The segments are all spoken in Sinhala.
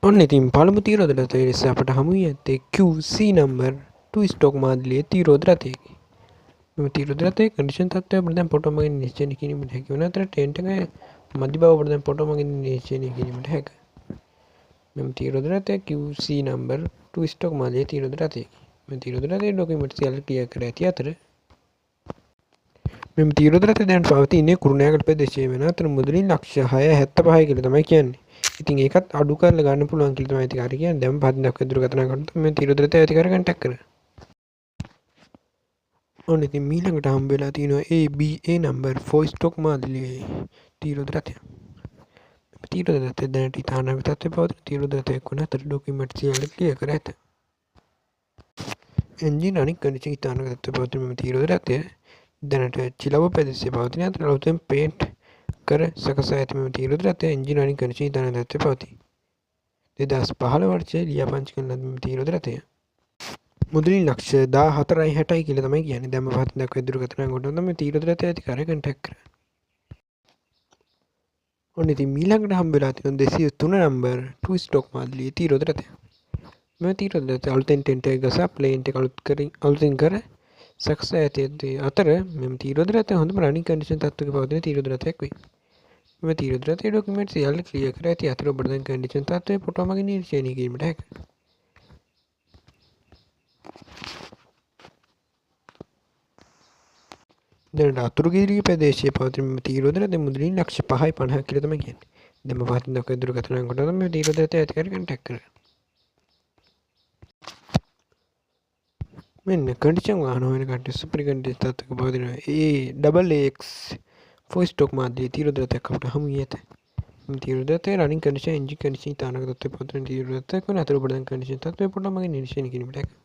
ඔන්න ඉතින් පළමු තීරෝධ ලෙස අපට හමු වී ඇත්තේ QC නම්බර් 2 ස්ටොක් මාදිලියේ තීරෝධ රථයකි. මෙම තීරෝධ රථයේ කන්ඩිෂන් තත්ත්වය අපට දැන් ෆොටෝ මගින් නිශ්චය කිරීමට හැකි වන අතර ටෙන්ට් එක මදි බව අපට දැන් ෆොටෝ මගින් නිශ්චය කිරීමට හැකියි. මෙම තීරෝධ රථය QC නම්බර් 2 ස්ටොක් මාදිලියේ තීරෝධ රථයකි. මෙම තීරෝධ රථයේ ඩොකියුමන්ට් සියල්ල ක්ලියර් කර ඇති අතර මෙම තීරෝධ රථය දැන් පවතින්නේ කුරුණෑගල ප්‍රදේශයේ වෙන අතර මුදලින් ලක්ෂ 675 කියලා තමයි කියන්නේ. ඉතින් ඒකත් අඩු කරලා ගන්න පුළුවන් කියලා තමයි අධිකාරිය කියන්නේ. දැන් පහදින් දක්වා දුරකථන කරනකොට මේ තීරෝධ රථය අධිකාරිය කන්ටැක්ට් කරනවා. ඔන්න ඉතින් ඊළඟට හම්බ වෙලා තියෙනවා ABA නම්බර් 4 ස්ටොක් මාදිලියේ තීරෝධ රථය. මේ තීරෝධ රථය දැනට ඉතාලම තත්ත්වයේ පවතින තීරෝධ රථයක් වන අතර ඩොකියුමන්ට් සියල්ල ක්ලියර් කර ඇත. එන්ජින් අනික් කන්ඩිෂන් ඉතාලම තත්ත්වයේ පවතින මේ තීරෝධ රථය දැනට චිලව ප්‍රදේශයේ පවතින අතර අලුතෙන් පේන්ට් කර සකසා ඇති මෙම තීරෝධ රථය එන්ජින් අනික් කන්ඩිෂන් ඉතාලම තත්ත්වයේ පවතී. 2015 වර්ෂයේ ලියාපදිංචි කරන ලද මෙම තීරෝධ රථය මුදලින් ලක්ෂ 14.60 කියලා තමයි කියන්නේ. දැන් මම පහතින් දක්වා දුරකථන කොට තමයි තීරෝධ රථය අධිකාරිය කන්ටැක්ට් කරා. ඔන්න ඉතින් ඊළඟට හම්බ වෙලා තියෙන 203 නම්බර් 2 ස්ටොක් මාදිලියේ තීරෝධ රථය. මේ තීරෝධ රථය අලුතෙන් ටෙන්ට් එක ගසා ප්ලේන්ට් එක අලුතින් කර සකසා ඇති අතර මෙම තීරෝධ රථය හොඳම රනින් කන්ඩිෂන් තත්ත්වයක පවතින තීරෝධ රථයක් වෙයි. මේ තීරෝධ රථයේ ඩොකියුමන්ට් සියල්ල ක්ලියර් කර ඇති අතර ඔබට දැන් කන්ඩිෂන් තත්ත්වය ෆොටෝ මගින් නිරීක්ෂණය කිරීමට හැකියි. දැනට අතුරුගිරිය ප්‍රදේශයේ පවතින මෙම තීරෝධ රථය මුදලින් ලක්ෂ 5.50 කියලා තමයි කියන්නේ. දැන් මම පහතින් දක්වා දුරකථන කොට තමයි මේ තීරෝධ රථය අධිකාරිය කන්ටැක්ට් කරා. මෙන්න කන්ඩිෂන් වාහන හොයන කට්ටිය සුපරි කන්ඩිෂන් තත්ත්වයක පවතින AAX 4 ස්ටොක් මාදිලියේ තීරෝධ රථයක් අපට හමු වී ඇත. මේ තීරෝධ රථයේ රනින් කන්ඩිෂන් එන්ජින් කන්ඩිෂන් ඉතාලම තත්ත්වයේ පවතින තීරෝධ රථයක් වන අතර ඔබට දැන් කන්ඩිෂන් තත්ත්වය ෆොටෝ මගින් නිරීක්ෂණය කිරීමට හැකියි.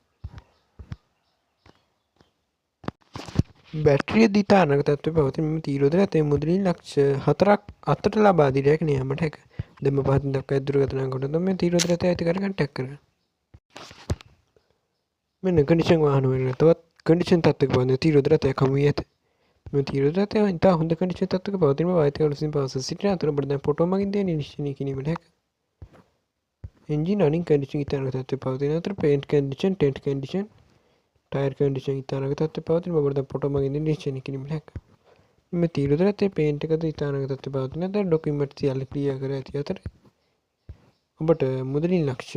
බැටරිය දිතා අනග තත්ත්වයේ පවතින මෙම තීරෝධ රථය මුදලින් ලක්ෂ 4ක් අතට ලබා දී රැගෙන යාමට හැක. දැන් මම පහතින් දක්වා දුරකථන කොට තමයි මේ තීරෝධ රථය අධිකාරිය කන්ටැක්ට් කරා. මෙන්න කන්ඩිෂන් වාහන වෙන තවත් කන්ඩිෂන් තත්ත්වයක පවතින තීරෝධ රථයක් හමු වී ඇත. මේ තීරෝධ රථය ඉතා හොඳ කන්ඩිෂන් තත්ත්වයක පවතින බව අයිතිකරු විසින් පවසා සිටින අතර ඔබට දැන් ෆොටෝ මගින් නිරීක්ෂණය කිරීමට හැක. එන්ජින් අනින් කන්ඩිෂන් ඉතාලම තත්ත්වයේ පවතින අතර paint condition, tent condition, tyre condition ඉතාලම තත්ත්වයේ පවතින බව ඔබට දැන් ෆොටෝ මගින් නිරීක්ෂණය කිරීමට හැක. මේ තීරෝධ රථයේ පේන්ට් එකද ඉතාලම තත්ත්වයේ පවතින අතර ඩොකියුමන්ට් සියල්ල ක්ලියර් කර ඇති අතර ඔබට මුදලින් ලක්ෂ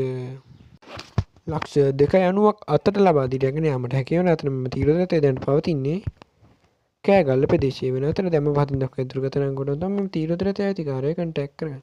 2.90ක් අතට ලබා දී රැගෙන යාමට හැකි වන අතර මෙම තීරෝධ රථය දැන් පවතින්නේ කෑගල්ල ප්‍රදේශයේ වෙන අතර දැන් මම පහතින් දක්වා දුරකථන කොට තමයි මේ තීරෝධ රථය අධිකාරිය කන්ටැක්ට් කරගන්නේ.